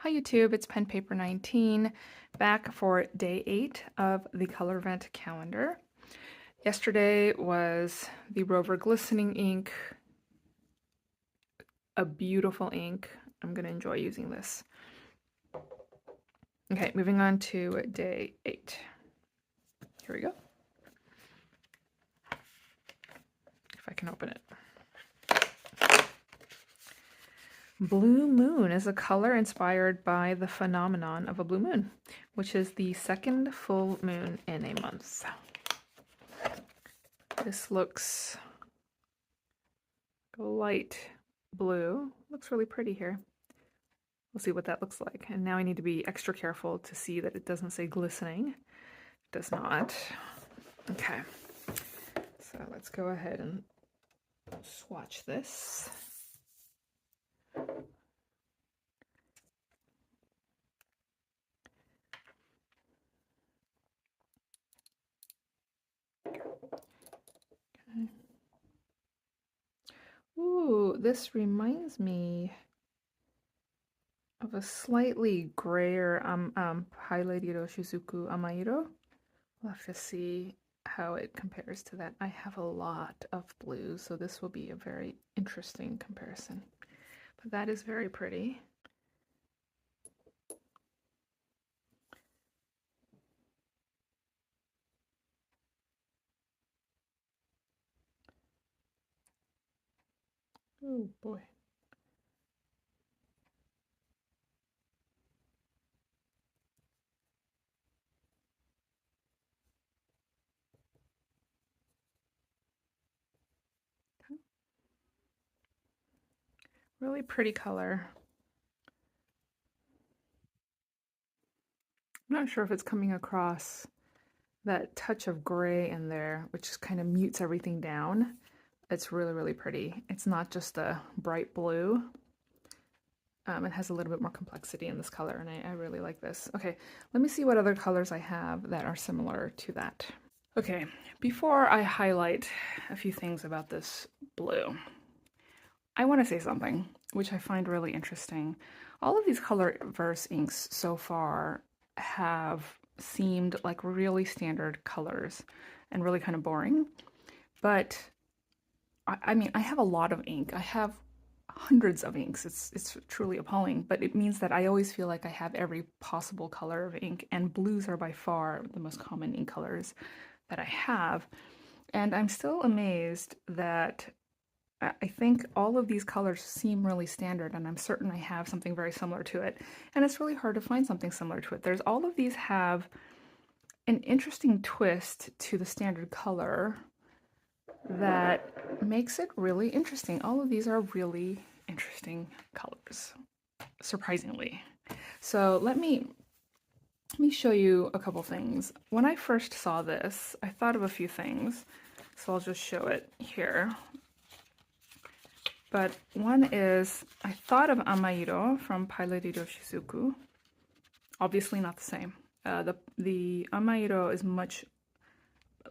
Hi YouTube, it's Pen Paper 19, back for day 8 of the Colorvent calendar. Yesterday was the Rover Glistening ink, a beautiful ink. I'm going to enjoy using this. Okay, moving on to day 8. Here we go. If I can open it. Blue moon is a color inspired by the phenomenon of a blue moon, which is the second full moon in a month. This looks light blue. Looks really pretty here. We'll see what that looks like. And now I need to be extra careful to see that it doesn't say glistening. It does not. Okay. So let's go ahead and swatch this. Okay. Ooh, this reminds me of a slightly grayer Highlighted Shizuku Amairo. We'll have to see how it compares to that. I have a lot of blue, so this will be a very interesting comparison. But that is very pretty. Oh boy. Really pretty color. I'm not sure if it's coming across that touch of gray in there, which just kind of mutes everything down. It's really, really pretty. It's not just a bright blue. It has a little bit more complexity in this color, and I really like this. Okay, let me see what other colors I have that are similar to that. Okay, before I highlight a few things about this blue, I want to say something which I find really interesting. All of these Colorverse inks so far have seemed like really standard colors and really kind of boring. But I mean, I have a lot of ink. I have hundreds of inks. It's truly appalling, but it means that I always feel like I have every possible color of ink, and blues are by far the most common ink colors that I have. And I'm still amazed that I think all of these colors seem really standard, and I'm certain I have something very similar to it. And it's really hard to find something similar to it. There's all of these have an interesting twist to the standard color that makes it really interesting. All of these are really interesting colors, surprisingly. So let me show you a couple things. When I first saw this, I thought of a few things, so I'll just show it here. But one is, I thought of Amairo from Highlighted Shizuku. Obviously not the same. The Amairo is much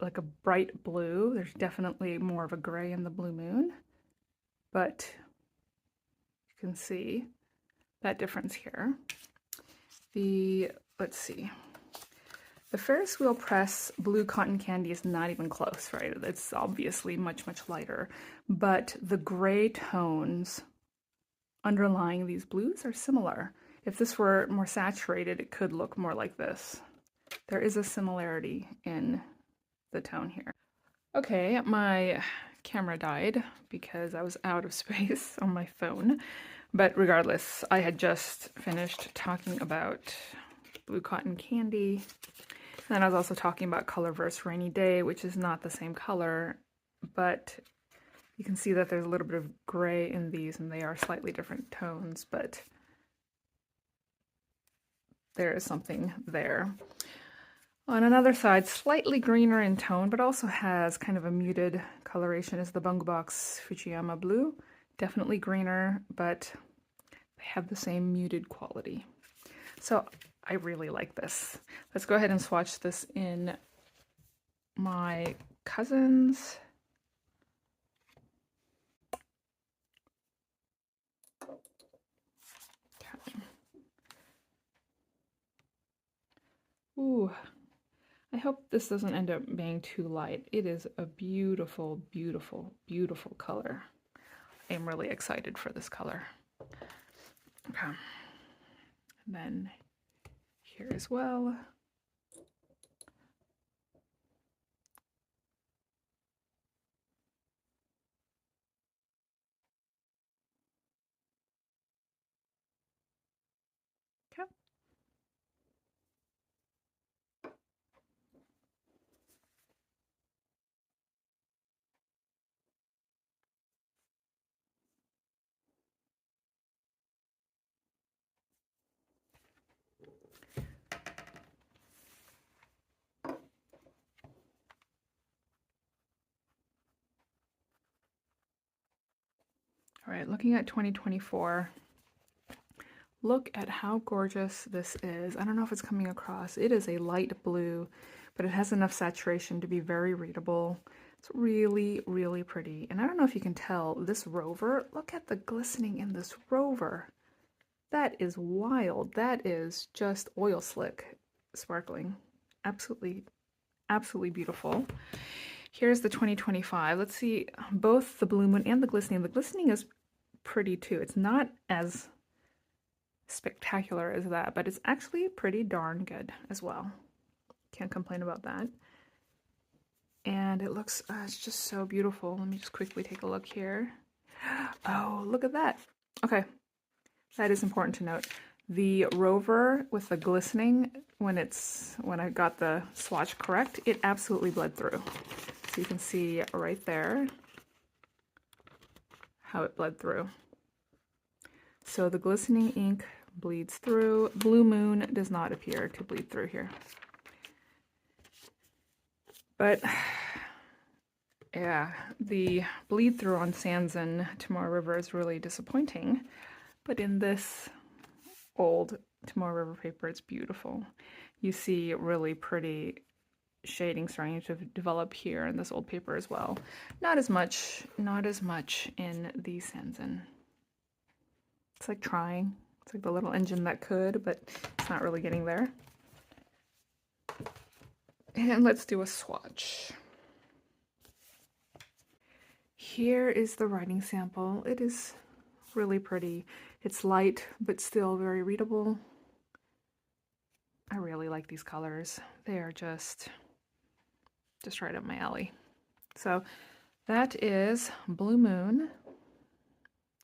like a bright blue. There's definitely more of a gray in the blue moon, but you can see that difference here. Let's see. The Ferris wheel press blue cotton candy is not even close, right? It's obviously much, much lighter, but the gray tones underlying these blues are similar. If this were more saturated, it could look more like this. There is a similarity in the tone here. Okay, my camera died because I was out of space on my phone, but regardless, I had just finished talking about blue cotton candy. And then I was also talking about Colorverse Rainy Day, which is not the same color, but you can see that there's a little bit of gray in these, and they are slightly different tones, but there is something there. On another side, slightly greener in tone, but also has kind of a muted coloration, is the Bungo Box Fujiyama Blue. Definitely greener, but they have the same muted quality. So I really like this. Let's go ahead and swatch this in my cousin's. Okay. Ooh, I hope this doesn't end up being too light. It is a beautiful, beautiful, beautiful color. I'm really excited for this color. Okay. And then here as well. Okay. All right, looking at 2024, look at how gorgeous this is. I don't know if it's coming across. It is a light blue, but it has enough saturation to be very readable. It's really, really pretty. And I don't know if you can tell, this rover, look at the glistening in this rover. That is wild. That is just oil slick sparkling. Absolutely, absolutely beautiful. Here's the 2025. Let's see both the Blue Moon and the glistening. The glistening is pretty too. It's not as spectacular as that, but it's actually pretty darn good as well. Can't complain about that. And it looks, it's just so beautiful. Let me just quickly take a look here. Oh, look at that. Okay, that is important to note. The rover with the glistening, when I got the swatch correct, it absolutely bled through. So you can see right there how it bled through. So the glistening ink bleeds through. Blue Moon does not appear to bleed through here. But yeah, the bleed through on Sands and Tomorrow River is really disappointing. But in this old Tomorrow River paper, it's beautiful. You see really pretty shading starting to develop here in this old paper as well. Not as much in the Sanson. It's like trying. It's like the little engine that could, but it's not really getting there. And let's do a swatch. Here is the writing sample. It is really pretty. It's light, but still very readable. I really like these colors. They are just right up my alley. So that is Blue Moon,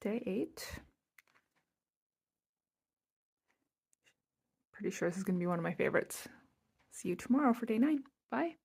day 8. Pretty sure this is going to be one of my favorites. See you tomorrow for day 9. Bye.